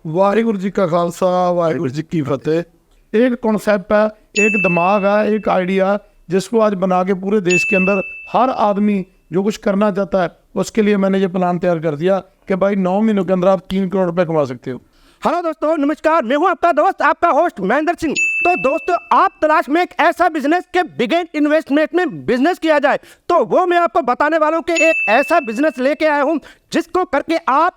वाहिगुरु जी का खालसा वाहिगुरु जी की फतेह। एक कॉन्सेप्ट है, एक दिमाग है, एक आइडिया जिसको आज बना के पूरे देश के अंदर हर आदमी जो कुछ करना चाहता है उसके लिए मैंने ये प्लान तैयार कर दिया कि भाई 9 महीनों के अंदर आप 3 करोड़ रुपए कमा सकते हो। हेलो दोस्तों, नमस्कार। मैं हूं आपका दोस्त, आपका होस्ट महेंद्र सिंह। तो दोस्तों, आप तलाश में एक ऐसा बिजनेस के बिगेन इन्वेस्टमेंट में बिजनेस किया जाए, तो वो मैं आपको बताने वाला हूं कि एक ऐसा बिजनेस लेके आया हूं जिसको करके आप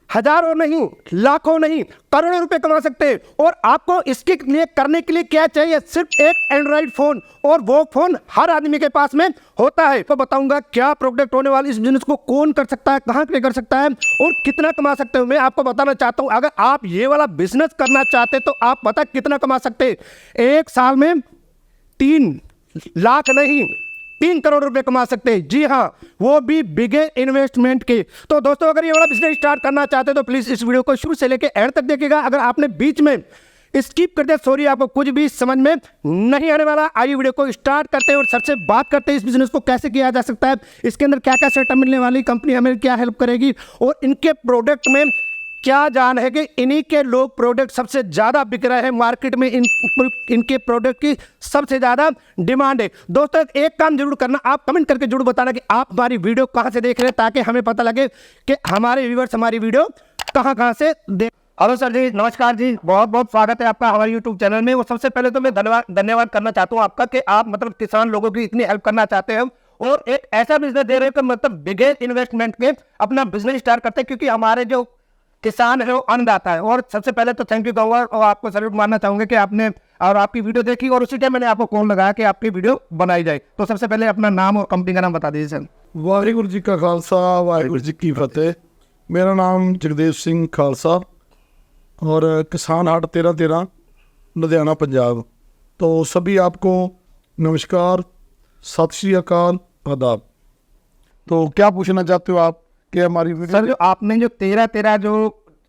हजारों नहीं, लाखों नहीं, करोड़ों रुपए कमा सकते हैं। और आपको इसके लिए करने के लिए क्या चाहिए? सिर्फ एक एंड्रॉइड फोन, और वो फोन हर आदमी के पास में होता है। तो बताऊंगा क्या प्रोडक्ट होने वाली, इस बिजनेस को कौन कर सकता है, कहां पे कर सकता है और कितना कमा सकते हो, मैं आपको बताना चाहता हूं। अगर आप ये वाला बिजनेस करना चाहते तो आप पता कितना कमा सकते हैं। एक साल में 3 लाख नहीं, 3 करोड़ रुपए कमा सकते हैं। जी हाँ, वो भी बिगे इन्वेस्टमेंट के। तो दोस्तों, अगर ये वाला बिजनेस स्टार्ट करना चाहते हैं तो प्लीज इस वीडियो को शुरू से लेकर एंड तक देखिएगा। अगर आपने बीच में स्किप कर दिया, सॉरी, आपको कुछ भी समझ में नहीं आने वाला। आइए वीडियो को स्टार्ट करते हैं और सबसे बात करते हैं इस बिजनेस को कैसे किया जा सकता है, इसके अंदर क्या क्या सेटअप मिलने वाली, कंपनी हमें क्या हेल्प करेगी और इनके प्रोडक्ट में क्या जान है कि इन्हीं के लोग प्रोडक्ट सबसे ज़्यादा बिक रहे हैं मार्केट में। इनके प्रोडक्ट की सबसे ज़्यादा डिमांड है। दोस्तों, एक काम जरूर करना, आप कमेंट करके जरूर बताना कि आप हमारी वीडियो कहाँ से देख रहे हैं, ताकि हमें पता लगे कि हमारे व्यूअर्स हमारी वीडियो कहाँ से देख। हेलो सर जी, नमस्कार जी, बहुत बहुत स्वागत है आपका हमारे यूट्यूब चैनल में। और सबसे पहले तो मैं धन्यवाद करना चाहता हूँ आपका कि आप मतलब किसान लोगों की इतनी हेल्प करना चाहते हैं और एक ऐसा बिजनेस दे रहे हैं कि मतलब बिगेस्ट इन्वेस्टमेंट में अपना बिजनेस स्टार्ट करते हैं, क्योंकि हमारे जो किसान है वो अन्नदाता है। और सबसे पहले तो थैंक यू कहूँगा और आपको सैल्यूट मारना चाहूंगा कि आपने और आपकी वीडियो देखी और उसी टाइम मैंने आपको कॉल लगाया कि आपकी वीडियो बनाई जाए। तो सबसे पहले अपना नाम और कंपनी का नाम बता दीजिए सर। वाहिगुरु जी का खालसा वाहिगुरु जी की फतेह। मेरा नाम जगदेव सिंह खालसा और किसान हाट 13 लुधियाना पंजाब। तो सभी आपको नमस्कार, सत श्री अकाल, आदाब। तो क्या पूछना चाहते हो आप कि हमारी सर, जो आपने जो 13 जो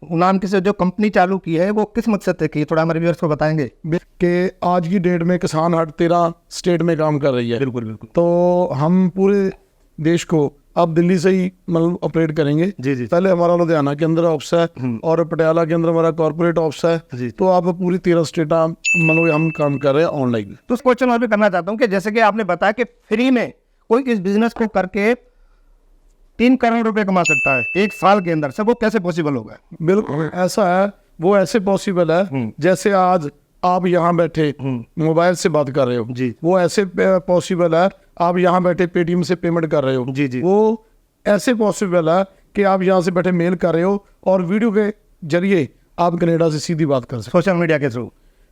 नाम की से जो कंपनी चालू की है वो किस मकसद से की, थोड़ा हमारे व्यूअर्स को बताएंगे कि आज की डेट में किसान हाट 13 स्टेट में काम कर रही है। बिल्कुल बिल्कुल। तो हम पूरे देश को अब दिल्ली से ही मतलब ऑपरेट करेंगे। जी जी। पहले हमारा लुधियाना के अंदर ऑफिस है और पटियाला के अंदर हमारा कॉर्पोरेट ऑफिस है जी। तो अब पूरी 13 स्टेट मतलब हम काम कर रहे हैं ऑनलाइन। तो उस क्वेश्चन और भी करना चाहता हूँ कि जैसे कि आपने बताया कि फ्री में कोई इस बिजनेस को करके 3 करोड़ रुपए कमा सकता है एक साल के अंदर, सब वो कैसे पॉसिबल होगा? बिल्कुल ऐसा है, वो ऐसे पॉसिबल है जैसे आज आप यहाँ बैठे मोबाइल से बात कर रहे हो जी। वो ऐसे पॉसिबल है आप यहाँ बैठे पेटीएम से पेमेंट कर रहे हो जी जी। वो ऐसे पॉसिबल है कि आप यहाँ से बैठे मेल कर रहे हो और वीडियो के जरिए आप कनाडा से सीधी बात कर सकते सोशल मीडिया के थ्रू।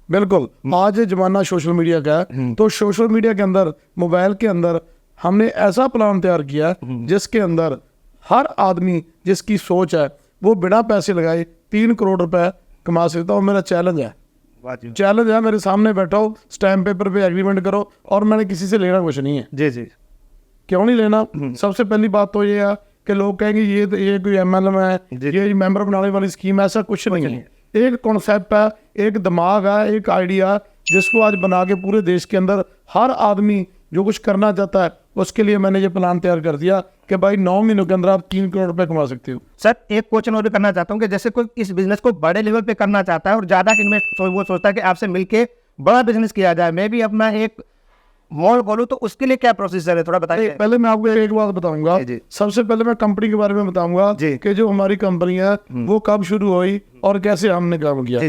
बिल्कुल, आज जमाना सोशल मीडिया का है तो सोशल मीडिया के अंदर मोबाइल के अंदर हमने ऐसा प्लान तैयार किया जिसके अंदर हर आदमी जिसकी सोच है वो बिना पैसे लगाए 3 करोड़ रुपए कमा सकता है। मेरा चैलेंज है मेरे सामने बैठो, स्टैम्प पेपर पे एग्रीमेंट करो और मैंने किसी से लेना कुछ नहीं है। जी जी। क्यों नहीं लेना? सबसे पहली बात तो ये है कि लोग कहेंगे ये कोई MLM है, ये मेंबर बनाने वाली स्कीम है। ऐसा कुछ नहीं है। एक कॉन्सेप्ट है, एक दिमाग है, एक आइडिया जिसको आज बना के पूरे देश के अंदर हर आदमी जो कुछ करना चाहता है उसके लिए मैंने ये प्लान तैयार कर दिया कि भाई 9 महीनों के अंदर आप 3 करोड़ रुपए कमा सकते हो। सर, एक क्वेश्चन और भी करना चाहता हूँ कि जैसे कोई इस बिजनेस को बड़े लेवल पे करना चाहता है और ज्यादा इन्वेस्ट वो सोचता है कि आपसे मिलके बड़ा बिजनेस किया जाए, मैं भी अपना एक मॉल खोलूं, तो उसके लिए क्या प्रोसीजर है, थोड़ा बताइए। पहले मैं आपको एक बात बताऊंगा। सबसे पहले मैं कंपनी के बारे में बताऊंगा कि जो हमारी कंपनी है वो कब शुरू हुई और कैसे हमने काम किया।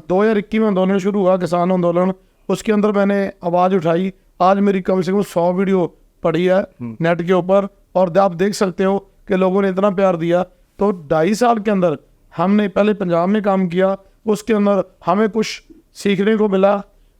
2021 में आंदोलन शुरू हुआ, किसान आंदोलन। उसके अंदर मैंने आवाज उठाई। आज मेरी कम से कम 100 वीडियो पड़ी है नेट के ऊपर और आप देख सकते हो कि लोगों ने इतना प्यार दिया। तो 2.5 साल के अंदर हमने पहले पंजाब में काम किया, उसके अंदर हमें कुछ सीखने को मिला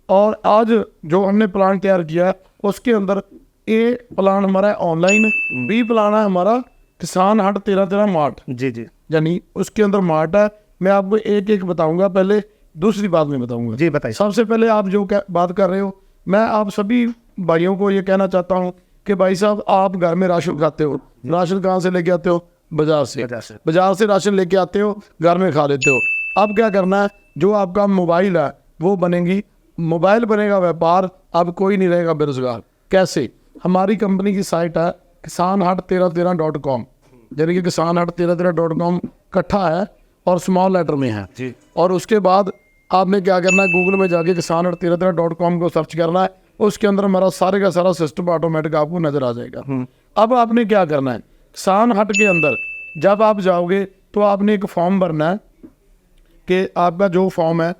और आज जो हमने प्लान तैयार किया उसके अंदर ए प्लान हमारा है ऑनलाइन, बी प्लान है हमारा किसान हाट 13 मार्ट। जी जी। यानी उसके अंदर मार्ट है। मैं आपको एक एक बताऊंगा, पहले दूसरी बात में बताऊंगा। जी बताइए। सबसे पहले आप जो बात कर रहे हो, मैं आप सभी भाइयों को ये कहना चाहता हूँ कि भाई साहब, आप घर में राशन खाते हो, राशन कहाँ से लेके आते हो? बाजार से राशन लेके आते हो, घर में खा लेते हो। अब क्या करना है, जो आपका मोबाइल है वो बनेगी, मोबाइल बनेगा व्यापार, अब कोई नहीं रहेगा बेरोजगार। कैसे? हमारी कंपनी की साइट है किसान हाट 1313.com, यानी कि किसान हाट 1313.com इकट्ठा है और स्मॉल लेटर में है जी। और उसके बाद आपने क्या करना है, गूगल में जाके kisan@1313.com को सर्च करना है, उसके अंदर हमारा सारे का सारा सिस्टम ऑटोमेटिक आपको नजर आ जाएगा। अब आपने क्या करना है, किसान हट के अंदर जब आप जाओगे तो आपने एक फॉर्म भरना है कि आपका जो फॉर्म है,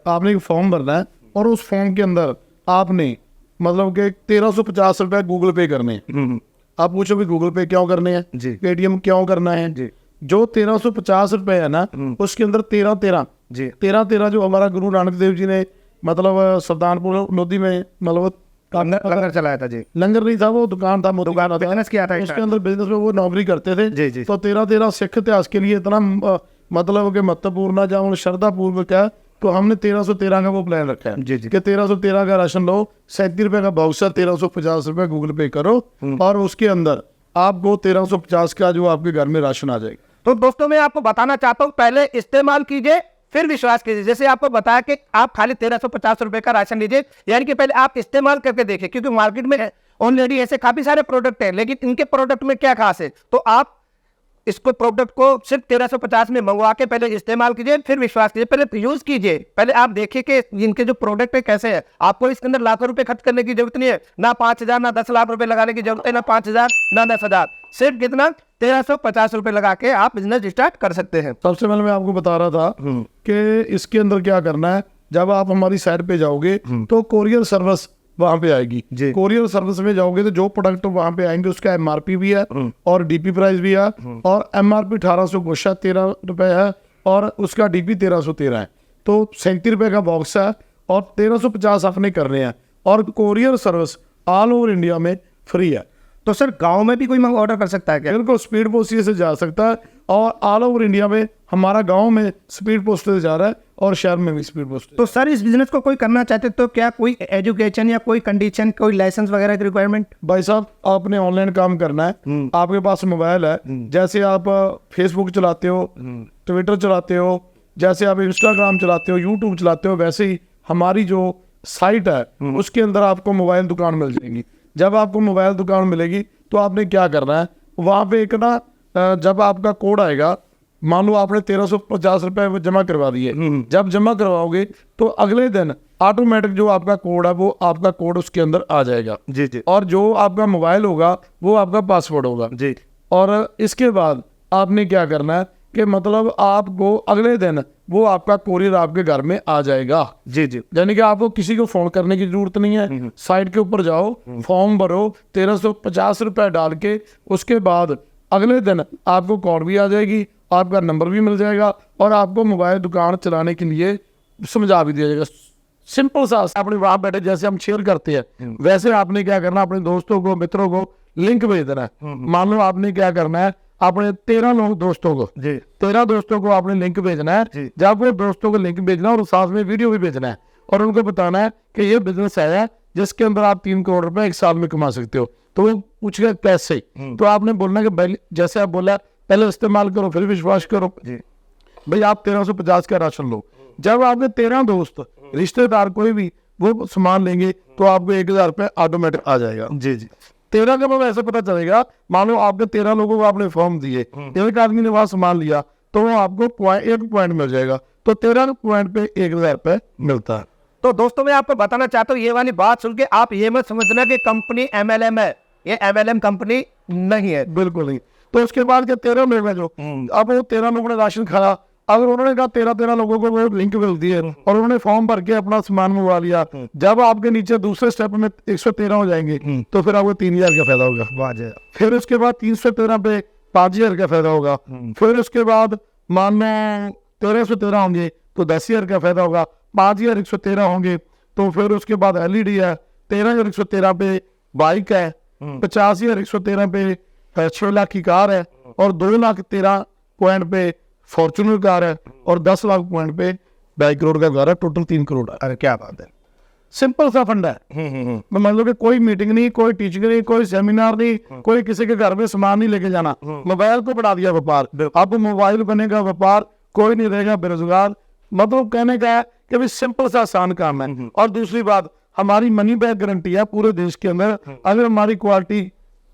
आपने एक फॉर्म भरना है और उस फॉर्म के अंदर आपने मतलब कि 1350 रुपये गूगल पे करने हैं। आप पूछो भी गूगल पे क्यों करने हैं, जी। पेटीएम क्यों करना है जी। जो 1350 रुपये है ना, उसके अंदर 13 जी। 13 जो हमारा गुरु नानक देव जी ने मतलब सुल्तानपुर लोधी में मतलब लंगर चलाया था जी। लंगर नहीं था, वो दुकान था, दुकान था, बिजनेस किया था उसके अंदर बिजनेस में वो नौकरी करते थे। जी, जी। तो 13 सिख इतिहास के लिए इतना मतलब कि महत्वपूर्ण है, जहाँ श्रद्धा पूर्वक है, तो हमने 1313 का वो प्लान रखा है जी, जी। कि 1313 का राशन लो, 37 रुपये का बाउचर, 1350 रुपये गूगल पे करो और उसके अंदर आपको 1350 का जो आपके घर में राशन आ जाएगा। तो दोस्तों मैं आपको बताना चाहता हूँ, पहले इस्तेमाल कीजिए फिर विश्वास कीजिए। जैसे आपको बताया कि आप खाली 1350 रुपए का राशन लीजिए, यानी कि पहले आप इस्तेमाल करके देखिए, क्योंकि मार्केट में ऑलरेडी ऐसे काफी सारे प्रोडक्ट हैं, लेकिन इनके प्रोडक्ट में क्या खास है, तो आप इसको प्रोडक्ट को सिर्फ 1350 में मंगवा के पहले इस्तेमाल कीजिए फिर विश्वास कीजिए, पहले यूज कीजिए, पहले आप देखिए कि इनके जो प्रोडक्ट है कैसे है। आपको इसके अंदर लाखों रुपए खर्च करने की जरूरत नहीं है, ना 5000 ना 10 लाख रुपए लगाने की जरूरत है, ना 5000 ना 10,000, सिर्फ कितना 1350 रुपए लगा के आप बिजनेस स्टार्ट कर सकते हैं। सबसे पहले मैं आपको बता रहा था कि इसके अंदर क्या करना है, जब आप हमारी साइट पे जाओगे तो कोरियर सर्विस वहां पे आएगी। जी। कोरियर सर्विस में जाओगे तो जो प्रोडक्ट वहां पे आएंगे उसका एमआरपी भी है और डीपी प्राइस भी है, और एमआरपी 1800 गोशा 13 रुपए है और उसका डीपी 1313 है, तो 37 रुपए का बॉक्स है और 1350 आपने करने हैं, और courier service all over India में फ्री है। तो सर गांव में भी कोई ऑर्डर कर सकता है क्या? बिल्कुल, स्पीड पोस्ट से जा सकता है और ऑल ओवर इंडिया में हमारा गांव में स्पीड पोस्ट से जा रहा है और शहर में भी स्पीड पोस्ट। तो सर इस बिजनेस को कोई करना चाहते तो क्या कोई एजुकेशन या कोई कंडीशन, कोई लाइसेंस वगैरह की रिक्वायरमेंट? भाई साहब, आपने ऑनलाइन काम करना है, आपके पास मोबाइल है, जैसे आप फेसबुक चलाते हो, ट्विटर चलाते हो, जैसे आप इंस्टाग्राम चलाते हो, यूट्यूब चलाते हो, वैसे ही हमारी जो साइट है उसके अंदर आपको मोबाइल दुकान मिल जाएगी। जब आपको मोबाइल दुकान मिलेगी तो आपने क्या करना है, वहाँ पे एक ना जब आपका कोड आएगा, मान लो आपने 1350 रुपये जमा करवा दिए, जब जमा करवाओगे तो अगले दिन ऑटोमेटिक जो आपका कोड है वो आपका कोड उसके अंदर आ जाएगा। जी जी। और जो आपका मोबाइल होगा वो आपका पासवर्ड होगा जी। और इसके बाद आपने क्या करना है कि मतलब आपको अगले दिन वो आपका कोरियर आपके घर में आ जाएगा। जी जी। यानी कि आपको किसी को फोन करने की जरूरत नहीं है, साइट के ऊपर जाओ, फॉर्म भरो, 1350 रुपये डाल के उसके बाद अगले दिन आपको कॉल भी आ जाएगी, आपका नंबर भी मिल जाएगा और आपको मोबाइल दुकान चलाने के लिए समझा भी दिया जाएगा। सिंपल सा, अपने वहां बैठे जैसे हम शेयर करते हैं वैसे आपने क्या करना, अपने दोस्तों को, मित्रों को लिंक भेज देना है। मान लो आपने क्या करना है, अपने 13 लोग दोस्तों को, जी। 13 दोस्तों को आपने लिंक भेजना है। जब वो दोस्तों को लिंक भेजना और साथ में वीडियो भी भेजना है और उनको बताना है कि ये बिजनेस है जिसके अंदर आप 3 करोड़ रुपए एक साल में कमा सकते हो। तो वो पूछेगा कैसे, तो आपने बोलना कि भाई जैसे आप बोला पहले इस्तेमाल करो फिर विश्वास करो। भाई आप 1350 का राशन लो, जब आपके 13 दोस्त रिश्तेदार कोई भी वो सामान लेंगे तो आपको 1000 रुपये ऑटोमेटिक आ जाएगा। जी जी। 13 का मतलब ऐसे पता चलेगा, मान लो आपके 13 लोगों को आपने फॉर्म दिए, एक आदमी ने वहां सामान लिया तो वो आपको 1 पॉइंट मिल जाएगा, तो 13 पॉइंट पे 1000 रुपये मिलता है। तो दोस्तों मैं आपको बताना चाहता हूँ, ये वाली बात सुन के आप ये मत समझना कि कंपनी MLM है, ये MLM कंपनी नहीं है, बिल्कुल नहीं। तो उसके बाद क्या 13 लोग हैं जो अब वो 13 लोगों ने राशन खाया, अगर उन्होंने कहा 13 लोगों को वो लिंक मिल दिए और उन्होंने फॉर्म भर के अपना सामान मंगवा लिया, जब आपके नीचे दूसरे स्टेप में 113 हो जाएंगे तो फिर आपको 3000 का फायदा होगा। फिर उसके बाद 313 पे 5000 का फायदा होगा। फिर उसके बाद मानना 1313 होंगे तो 10,000 का फायदा होगा। 5113 होंगे तो फिर उसके बाद LED है, 13113 पे बाइक है, 50,113 पे 6 लाख की कार है और 2,13 पॉइंट पे फॉर्चूनर कार है और 10 लाख पॉइंट पे 2.5 करोड़ का कार है, टोटल 3 करोड़ है। अरे क्या बात है, सिंपल सा फंडा है। मान लो कि कोई मीटिंग नहीं, कोई टीचिंग नहीं, कोई सेमिनार नहीं, कोई किसी के घर में सामान नहीं लेके जाना, मोबाइल को बढ़ा दिया व्यापार। अब मोबाइल बनेगा व्यापार, कोई नहीं रहेगा बेरोजगार। मतलब कहने का है कि भाई सिंपल सा आसान काम है। और दूसरी बात, हमारी मनी बैक गारंटी है पूरे देश के अंदर। अगर हमारी क्वालिटी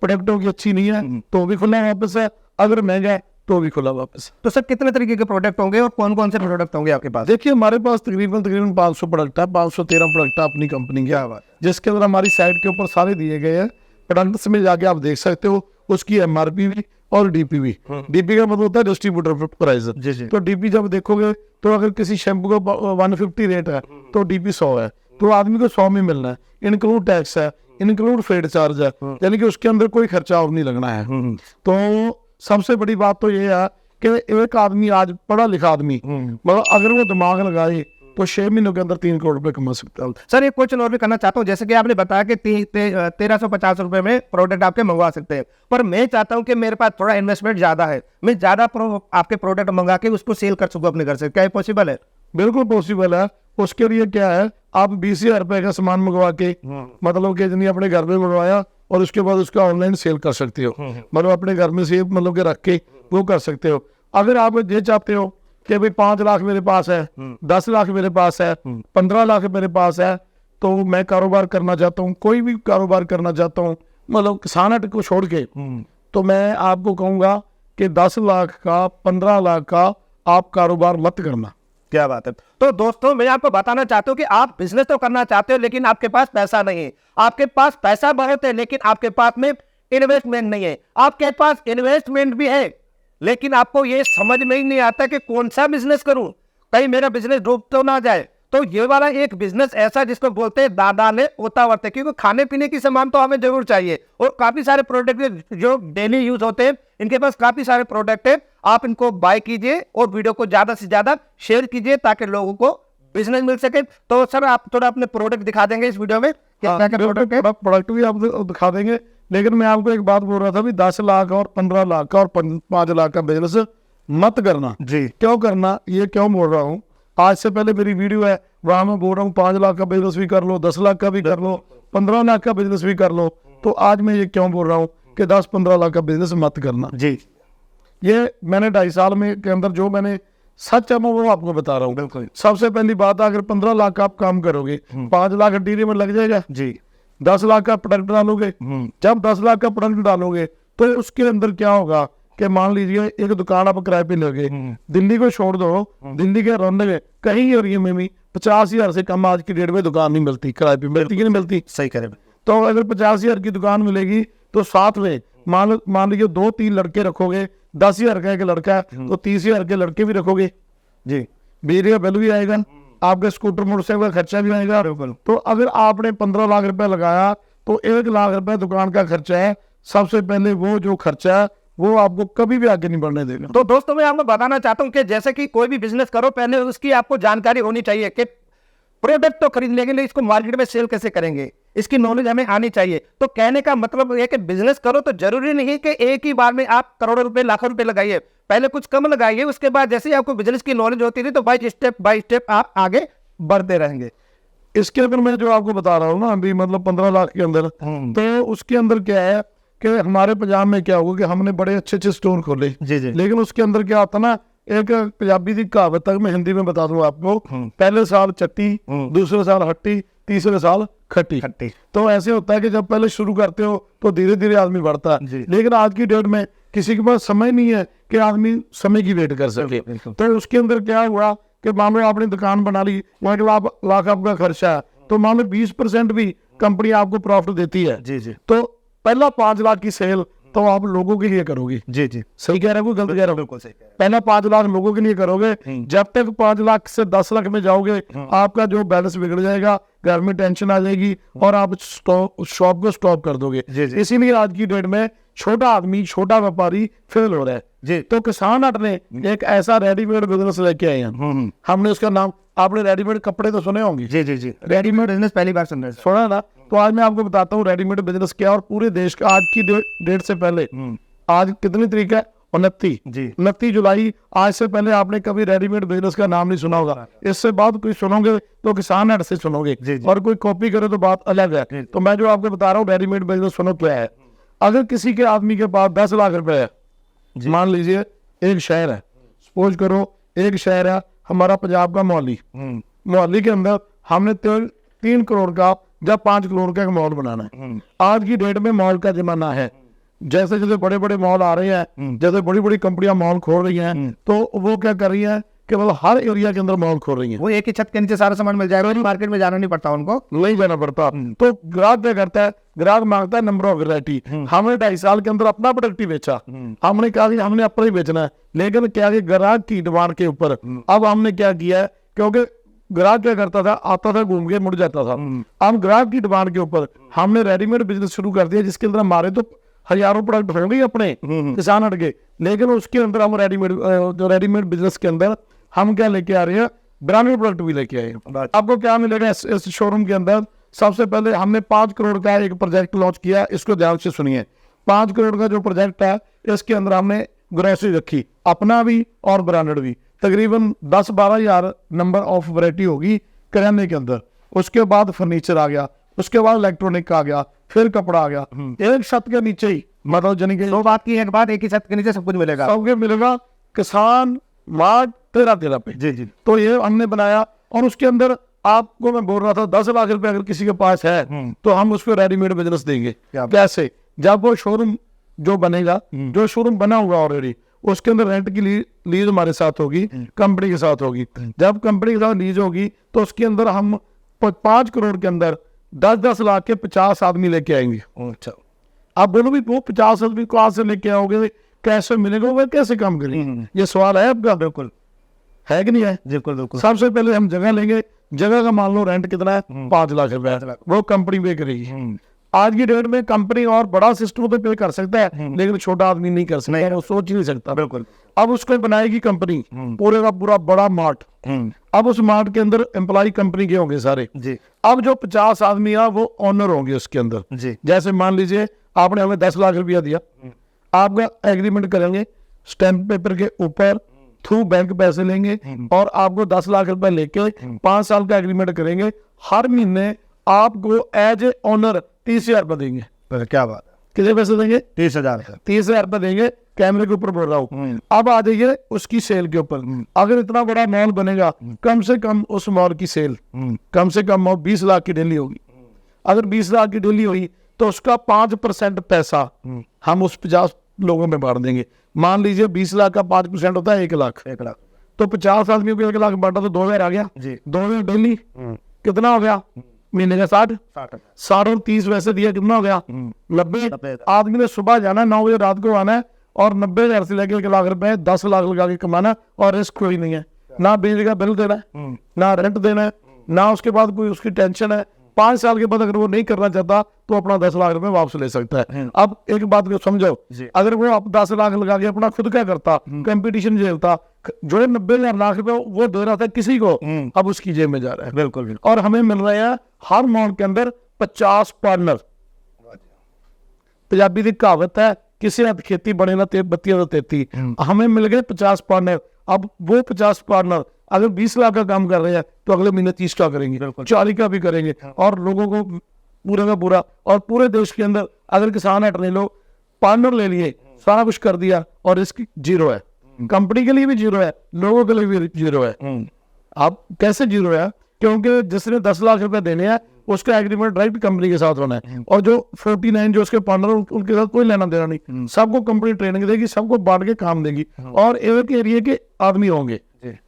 प्रोडक्टों की अच्छी नहीं है तो भी खुला वापस है, अगर महंगा है तो भी खुला वापस। तो सर कितने तरीके के प्रोडक्ट होंगे और कौन कौन से प्रोडक्ट होंगे आपके पास? देखिए हमारे पास तकरीबन 500 प्रोडक्ट है, 513 प्रोडक्ट है अपनी कंपनी के, जिसके अंदर हमारी साइट के ऊपर सारे दिए गए हैं। प्रोडक्ट्स में जाके आप देख सकते हो उसकी MRP भी और DP भी। DP का मतलब होता है डिस्ट्रीब्यूटर प्राइस। तो DP जब देखोगे तो अगर किसी शैम्पू का 150 रेट है तो DP 100 है, तो आदमी को 100 में मिलना है, इंक्लूड टैक्स है, इंक्लूड फ्रेट चार्ज है, यानी कि उसके अंदर कोई खर्चा और नहीं लगना है। तो सबसे बड़ी बात तो ये है कि एक आदमी आज पढ़ा लिखा आदमी मतलब अगर वो दिमाग लगाए तो 6 महीनों के अंदर 3 करोड़ रुपए कमा सकता है। सर एक क्वेश्चन और भी करना चाहता हूँ, जैसे कि आपने बताया कि 1350 रुपए में प्रोडक्ट आपके मंगवा सकते हैं, पर मैं चाहता हूँ कि मेरे पास थोड़ा इन्वेस्टमेंट ज्यादा है, मैं ज्यादा आपके प्रोडक्ट मंगा के उसको सेल कर सकूँ अपने घर से, क्या पॉसिबल है? बिल्कुल पॉसिबल है। उसके लिए क्या है, आप 20,000 रुपए का सामान मंगवा के मतलब कि जितनी अपने घर में मंगवाया और उसके बाद उसका ऑनलाइन सेल कर सकते हो, मतलब अपने घर में से मतलब कि रख के वो कर सकते हो। अगर आप ये चाहते हो कि भाई 5 लाख मेरे पास है, 10 लाख मेरे पास है, 15 लाख मेरे पास है, तो मैं कारोबार करना चाहता हूँ, कोई भी कारोबार करना चाहता हूँ, मतलब किसान हट को छोड़ के, तो मैं आपको कहूँगा कि 10 लाख का 15 लाख का आप कारोबार मत करना। क्या बात है। तो दोस्तों मैं आपको बताना चाहता हूँ कि आप बिजनेस तो करना चाहते हो लेकिन आपके पास पैसा नहीं है, आपके पास पैसा बहुत है लेकिन आपके पास में इन्वेस्टमेंट नहीं है, आपके पास इन्वेस्टमेंट भी है लेकिन आपको ये समझ में ही नहीं आता कि कौन सा बिजनेस करूं, कहीं मेरा बिजनेस डूब तो ना जाए। तो ये वाला एक बिजनेस ऐसा जिसको बोलते हैं दादा ने पोता वर्ते, क्योंकि खाने पीने की सामान तो हमें जरूर चाहिए और काफी सारे प्रोडक्ट जो डेली यूज होते हैं, इनके पास काफी सारे प्रोडक्ट है, आप इनको बाय कीजिए और वीडियो को ज्यादा से ज्यादा शेयर कीजिए ताकि लोगों को बिजनेस मिल सके। तो सर आप थोड़ा अपने प्रोडक्ट दिखा देंगे इस वीडियो में, प्रोडक्ट भी आप दिखा देंगे, लेकिन मैं आपको एक बात बोल रहा था भी 10 लाख और 15 लाख का और 5 लाख का बिजनेस मत करना जी। क्यों करना, ये क्यों बोल रहा हूँ, आज से पहले मेरी वीडियो है वहां मैं बोल रहा हूँ 5 लाख का बिजनेस भी कर लो, 10 लाख का भी कर लो, 15 लाख का बिजनेस भी कर लो। तो आज मैं ये क्यों बोल रहा हूँ कि 10-15 लाख का बिजनेस मत करना जी। ये मैंने 2.5 साल में के अंदर जो मैंने सच है मैं वो आपको बता रहा हूँ। बिल्कुल सबसे पहली बात है, अगर 15 लाख का आप काम करोगे 5 लाख इंटीरियर में लग जाएगा जी, 10 लाख का प्रोडक्ट डालोगे, जब 10 लाख का प्रोडक्ट डालोगे तो उसके अंदर क्या होगा कि मान लीजिए एक दुकान आप किराए पे लोगे, दिल्ली को छोड़ दो, दिल्ली के रौनक में कहीं एरिया में भी 50,000 से कम आज की डेट में दुकान नहीं मिलती, किराए पे मिलती कि नहीं मिलती? सही कह रहे हैं। तो अगर 50,000 की दुकान मिलेगी तो साथ में मान लीजिए 2-3 लड़के रखोगे, 10,000 का एक लड़का है तो 30,000 के लड़के भी रखोगे जी, बिजली का बिल भी आएगा, आपके स्कूटर मोटरसाइकिल का खर्चा भी आएगा। तो अगर आपने 15 लाख रुपए लगाया तो 1 लाख रुपए दुकान का खर्चा है, सबसे पहले वो जो खर्चा है वो आपको कभी भी आगे नहीं बढ़ने देगा। तो दोस्तों मैं आपको बताना चाहता हूं कि जैसे कि कोई भी बिजनेस करो पहले उसकी आपको जानकारी होनी चाहिए कि प्रोडक्ट तो खरीद लेंगे लेकिन इसको मार्केट में सेल कैसे करेंगे, इसकी नॉलेज हमें आनी चाहिए। तो कहने का मतलब ये कि बिजनेस करो तो जरूरी नहीं कि एक ही बार में आप करोड़ों रुपए लाखों रुपए लगाइए, पहले कुछ कम लगाइए, उसके बाद जैसे ही आपको बिजनेस की नॉलेज होती रही तो बाय स्टेप आप आगे बढ़ते रहेंगे। इसके अंदर मैं जो आपको बता रहा हूँ ना अभी मतलब 15 लाख के अंदर, तो उसके अंदर क्या है कि हमारे पंजाब में क्या होगा कि हमने बड़े अच्छे स्टोर खोले जी, लेकिन उसके अंदर क्या होता ना, एक पंजाबी की कहावत तक मैं हिंदी में बता दूं आपको, पहले साल चट्टी, दूसरे साल हट्टी, तीसरे साल खट्टी। तो ऐसे होता है कि जब पहले शुरू करते हो तो धीरे धीरे आदमी बढ़ता है, लेकिन आज की डेट में किसी के पास समय नहीं है कि आदमी समय की वेट कर सके। तो उसके अंदर क्या हुआ कि मान लो आपने दुकान बना ली, 1 लाख आपका खर्चा है, तो मान लो 20% भी कंपनी आपको प्रॉफिट देती है जी, तो पहला 5 लाख की सेल तो आप लोगों के लिए करोगे जी, सही कह रहे हो, गलत कह रहे हो? बिल्कुल सही। पहला 5 लाख लोगों के लिए करोगे, जब तक 5 लाख से 10 लाख में जाओगे आपका जो बैलेंस बिगड़ जाएगा, घर में टेंशन आ जाएगी और आप शॉप को स्टॉप कर दोगे। इसीलिए आज की डेट में छोटा आदमी, छोटा व्यापारी फेल हो रहा है जी। तो किसान हट ने एक ऐसा रेडीमेड बिजनेस लेके आए हैं, हमने उसका नाम, आपने रेडीमेड कपड़े तो सुने होंगे जी, रेडीमेड बिजनेस पहली बार सुना ना, तो आज मैं आपको बताता हूँ रेडीमेड बिजनेस क्या, और पूरे देश का आज की डेट से पहले, आज कितनी तारीख है, 29 जुलाई, आज से पहले आपने कभी रेडीमेड बिजनेस का नाम नहीं सुना होगा। इससे बाद कोई सुनोगे तो किसान हट से सुनोगे और कोई कॉपी करे तो बात अलग है। तो मैं जो आपको बता रहा हूँ रेडीमेड बिजनेस सुनो क्या है। अगर किसी के आदमी के पास 10 लाख रुपए है, मान लीजिए एक शहर है, सपोज करो एक शहर है हमारा पंजाब का मोहाली के अंदर हमने 3 करोड़ का या 5 करोड़ का एक मॉल बनाना है। आज की डेट में मॉल का जमाना है, जैसे जैसे बड़े बड़े मॉल आ रहे हैं, जैसे बड़ी बड़ी कंपनियां मॉल खोल रही हैं, तो वो क्या कर रही हैं कि मतलब हर एरिया के अंदर मॉल खोल रही हैं। वो एक ही छत के नीचे सारा सामान मिल जाएगा, मार्केट में जाना नहीं पड़ता उनको, नहीं जाना पड़ता। तो ग्राहक क्या करता है, ग्राहक मांगता है नंबर ऑफ वैरायटी। हमने 2.5 साल के अंदर अपना प्रोडक्ट ही बेचा, हमने कहा कि हमने अपना ही बेचना है, लेकिन क्या कि ग्राहक की डिमांड के ऊपर अब हमने क्या किया है, क्योंकि ग्राहक क्या करता था, आता था घूम के मुड़ जाता था। अब ग्राहक की डिमांड के ऊपर हमने रेडीमेड बिजनेस शुरू कर दिया, जिसके अंदर हमारे तो हजारों प्रोडक्ट होंगे अपने किसान हट के, लेकिन उसके अंदर हम रेडीमेड बिजनेस के अंदर हम क्या लेके आ रहे हैं, ब्रांडेड प्रोडक्ट भी लेके आए हैं। आपको क्या मिलेगा इस शोरूम के अंदर, सबसे पहले हमने 5 करोड़ का एक प्रोजेक्ट लॉन्च किया। इसको ध्यान से सुनिए, 5 करोड़ का जो प्रोजेक्ट है, इसके अंदर हमने ग्रोसरी रखी, अपना भी और ब्रांडेड भी, तकरीबन 10-12 हज़ार नंबर ऑफ वैरायटी होगी किराने के अंदर। उसके बाद फर्नीचर आ गया, उसके बाद इलेक्ट्रॉनिक आ गया, फिर कपड़ा आ गया, एक छत के नीचे ही, मतलब जानी कि 2 बात की एक बात, एक ही छत के नीचे सब कुछ मिलेगा, सबके मिलेगा। किसान मार्ट 13 पे। जी जी। तो ये हमने बनाया, और उसके अंदर आपको मैं बोल रहा था 10 लाख रुपए अगर किसी के पास है तो हम उसको रेडीमेड बिजनेस देंगे। कैसे? जब वो शोरूम जो बनेगा, जो शोरूम बना हुआ ऑलरेडी, उसके अंदर रेंट की लीज हमारे साथ होगी, कंपनी के साथ होगी। जब कंपनी के साथ लीज होगी तो उसके अंदर हम 5 करोड़ के अंदर 10-10 लाख के 50 आदमी लेके आएंगे। अच्छा, आप बोलो भी वो 50 आदमी कहाँ से लेके आओगे, कैसे मिलेगा, वो कैसे काम करेंगे? ये सवाल है आपका, बिल्कुल है कि नहीं है? बिल्कुल बिल्कुल। सबसे पहले हम जगह लेंगे, जगह का मान लो रेंट कितना है, 5 लाख रुपए, वो कंपनी पे करेगी। आज की डेट में कंपनी और बड़ा सिस्टम तो पे कर सकता है, लेकिन छोटा आदमी नहीं कर सकता, वो सोच ही नहीं सकता। बिल्कुल। अब उसको बनाएगी कंपनी, पूरे का पूरा बड़ा मार्ट। अब उस मार्ट के अंदर एम्प्लॉय कंपनी के होंगे सारे जी। अब जो 50 आदमी है वो ऑनर होंगे उसके अंदर जी। जैसे मान लीजिए आपने हमें 10 लाख रुपया दिया, आपका एग्रीमेंट करेंगे, स्टैंप पेपर के ऊपर थ्रू बैंक पैसे लेंगे और आपको 10 लाख रुपए लेके 5 साल का एग्रीमेंट करेंगे। हर महीने आपको एज ए ऑनर 30,000 रुपए देंगे। क्या बात है, कितने पैसे देंगे? 30,000। 30,000 रुपए देंगे, कैमरे के ऊपर बोल रहा हूँ। अब आ जाइए उसकी सेल के ऊपर। अगर इतना बड़ा मॉल बनेगा, कम से कम उस मॉल की सेल कम से कम 20 लाख की डेली होगी। अगर 20 लाख की डेली हुई तो उसका 5% पैसा हम उस 50 लोगों में बांट देंगे। मान लीजिए 20 लाख का 5% होता है 1 लाख। 1 लाख तो 50 आदमियों को 1 लाख बांटा तो 2,000 आ गया जी। 2,000 डेली कितना हो गया? महीने का 60 और 30 वैसे दिया, कितना हो गया? 90। आदमी ने सुबह जाना, 9 बजे रात को आना है और 90,000 से लेकर 1 लाख रुपए 10 लाख लगा के कमाना। और रिस्क कोई नहीं है, ना बिजली का बिल देना है, ना रेंट देना है, ना उसके बाद कोई उसकी टेंशन है। 5 साल के बाद अगर वो नहीं करना चाहता तो अपना 10 लाख रुपए वापस ले सकता है। अब एक बात को समझो, अगर वो आप 10 लाख लगा के अपना खुद क्या करता, कंपटीशन झेलता, जो 90,000 लाख रुपए वो दे रहा था किसी को, अब उसकी जेब में जा रहा है। बिल्कुल। और हमें मिल रहे हैं हर मॉल के अंदर 50 पार्टनर। पंजाबी की कहावत है, किसी ने खेती बने ना बत्तियां तो तेती। हमें मिल गए 50 पार्टनर। अब वो 50 पार्टनर अगर 20 लाख का काम कर रहे हैं तो अगले महीने 30 का करेंगे, 40 का भी करेंगे और लोगों को पूरे का पूरा। और पूरे देश के अंदर अगर किसान हट ले लो, पार्टनर ले लिए, सारा कुछ कर दिया और रिस्क जीरो है। कंपनी के लिए भी जीरो है, लोगों के लिए भी जीरो है। अब कैसे जीरो है? क्योंकि जिसने 10 लाख रुपए देने हैं उसका एग्रीमेंट डायरेक्ट कंपनी के साथ होना है और जो 49 जो उसके पार्टनर उनके साथ कोई लेना देना नहीं। सबको कंपनी ट्रेनिंग देगी, सबको बांट के काम देगी और एक एरिया के आदमी होंगे।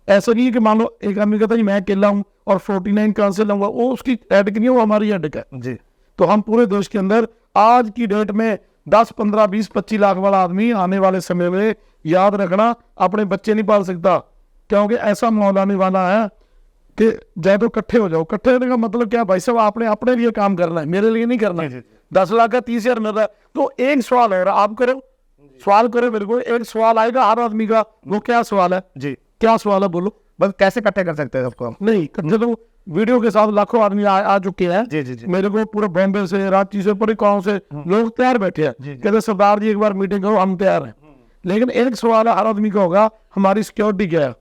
ऐसा नहीं है कि मान लो एक आदमी कहता है मैं अकेला हूँ और 49 कहां से लाऊंगा, वो उसकी हेडेक नहीं है, वो हमारी हेडेक है जी। तो हम पूरे देश के अंदर आज की डेट में 10, 15, 20, 25 लाख वाला आदमी आने वाले समय में, याद रखना, अपने बच्चे नहीं पाल सकता। क्योंकि ऐसा माहौल आने वाला है कि जाए तो इकट्ठे हो जाओ। इकट्ठे होने का मतलब क्या भाई साहब, आपने अपने लिए काम करना है, मेरे लिए नहीं करना है। 10 लाख का 30,000 मिल रहा है तो एक सवाल है, आप करो सवाल करो, मेरे को एक सवाल आएगा हर आदमी का। वो क्या सवाल है जी? क्या सवाल है बोलो? बस कैसे इकट्ठे कर सकते हैं सबको? नहीं इकट्ठे तो वीडियो के साथ लाखों आदमी आ चुके हैं जी जी जी। मेरे को पूरे बॉम्बे से, रांची से, पूरे गाँव से लोग तैयार बैठे हैं, कहते सरदार जी एक बार मीटिंग करो, हम तैयार हैं। लेकिन एक सवाल है हर आदमी का होगा, हमारी सिक्योरिटी क्या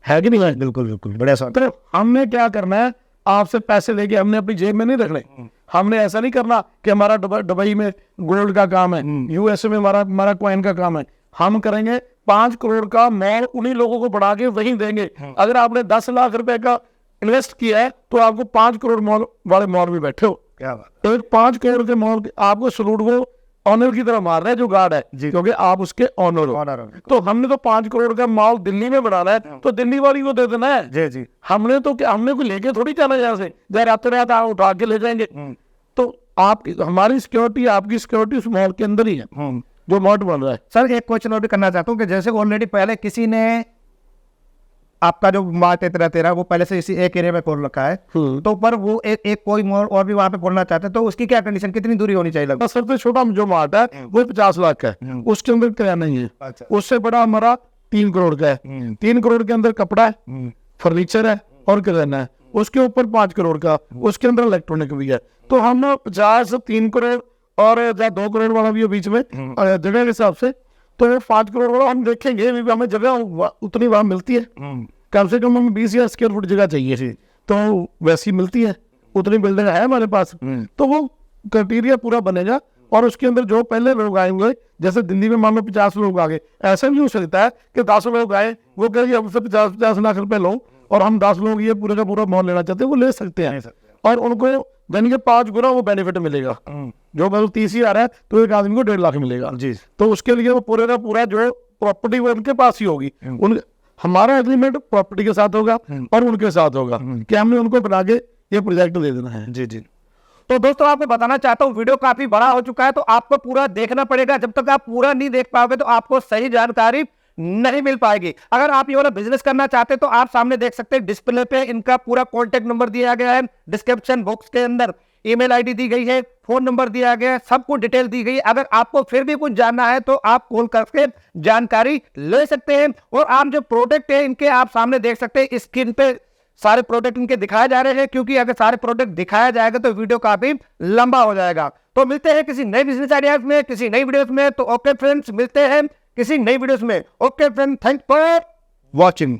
है कि नहीं है? बिल्कुल बिल्कुल, बढ़िया सवाल। तो हमने क्या करना है, आपसे पैसे लेके हमने अपनी जेब में नहीं रखने। हमने ऐसा नहीं करना कि हमारा दुबई में गोल्ड का काम है, यूएसए में हमारा कॉइन का काम है। हम करेंगे 5 करोड़ का मॉल, उन्हीं लोगों को बढ़ा के वहीं देंगे। अगर आपने 10 लाख रुपए का इन्वेस्ट किया है तो आपको 5 करोड़ मॉल वाले मॉल में बैठे हो। क्या बात? तो 5 करोड़ के मॉल आपको सलूट को ऑनर की तरह मार रहे हैं जो गार्ड है, क्योंकि आप उसके ऑनर हो। तो हमने तो 5 करोड़ का माल दिल्ली में बनाना है, तो दिल्ली वाली को दे देना है। जी हमने तो क्या, हमने को लेके थोड़ी जाना यहाँ से, जब रात रात आप उठा के ले जाएंगे। तो आप, हमारी सिक्योरिटी, आपकी सिक्योरिटी उस मॉल के अंदर ही है जो मॉल बन रहा है। सर एक क्वेश्चन और भी करना चाहता हूँ कि जैसे ऑलरेडी पहले किसी ने आपका जो मार्ट 1313 वो पहले से इसी एक एरिया में खोल रखा है, तो पर वो एक कोई मॉल और भी वहाँ पे खोलना चाहते हैं, तो उसकी क्या कंडीशन, कितनी दूरी होनी चाहिए लगभग? सबसे छोटा जो मार्ट है वो 50 लाख का है, उसके अंदर क्या नहीं है। अच्छा। उससे बड़ा हमारा 3 करोड़ का है। 3 करोड़ के अंदर कपड़ा है, फर्नीचर है और किराना है। उसके ऊपर 5 करोड़ का, उसके अंदर इलेक्ट्रॉनिक भी है। तो हम 50, 3 करोड़ और 2 करोड़ वाला भी है बीच में जगह के हिसाब से। तो 5 करोड़ वाला हम देखेंगे, हमें जगह उतनी वहां मिलती है, कम से कम हमें 20,000 स्क्वायर फुट जगह चाहिए, तो वैसी मिलती है, उतनी बिल्डिंग है हमारे पास। तो वो क्राइटेरिया पूरा बनेगा और उसके अंदर जो पहले लोग आएंगे, जैसे दिल्ली में मान लो 50 लोग आ गए, ऐसा भी हो सकता है कि 10 लोग आए, वो कहेंगे हमसे 50 लाख रुपए लो और हम 10 लोग ये पूरे का पूरा मॉल लेना चाहते हैं, वो ले सकते हैं। और उनको दिन के 5 गुना वो बेनिफिट मिलेगा। जो मतलब 30,000 है तो एक आदमी को 1.5 लाख मिलेगा जी। तो उसके लिए वो पूरे का पूरा जो है प्रॉपर्टी वो उनके पास ही होगी। हमारा एग्रीमेंट प्रॉपर्टी के साथ होगा और उनके साथ होगा कि हमने उनको बना के ये प्रोजेक्ट दे देना है। जी। तो दोस्तों आपको बताना चाहता हूँ, वीडियो काफी बड़ा हो चुका है, तो आपको पूरा देखना पड़ेगा। जब तक आप पूरा नहीं देख पाओगे तो आपको सही जानकारी नहीं मिल पाएगी। अगर आप ये वाला बिजनेस करना चाहते हैं तो आप सामने देख सकते हैं डिस्प्ले पे इनका पूरा कॉन्टेक्ट नंबर दिया गया है, डिस्क्रिप्शन बॉक्स के अंदर ईमेल आईडी दी गई है, फोन नंबर दिया गया है, सब कुछ डिटेल दी गई है। अगर आपको फिर भी कुछ जानना है तो आप कॉल करके जानकारी ले सकते हैं। और आप जो प्रोडक्ट है इनके आप सामने देख सकते हैं, स्क्रीन पे सारे प्रोडक्ट इनके दिखाए जा रहे हैं, क्योंकि अगर सारे प्रोडक्ट दिखाया जाएगा तो वीडियो काफी लंबा हो जाएगा। तो मिलते हैं किसी नए बिजनेस आइडियाज में, किसी नई वीडियोस में। तो ओके फ्रेंड्स, मिलते हैं किसी नई वीडियोस में। Okay friend, thanks for watching.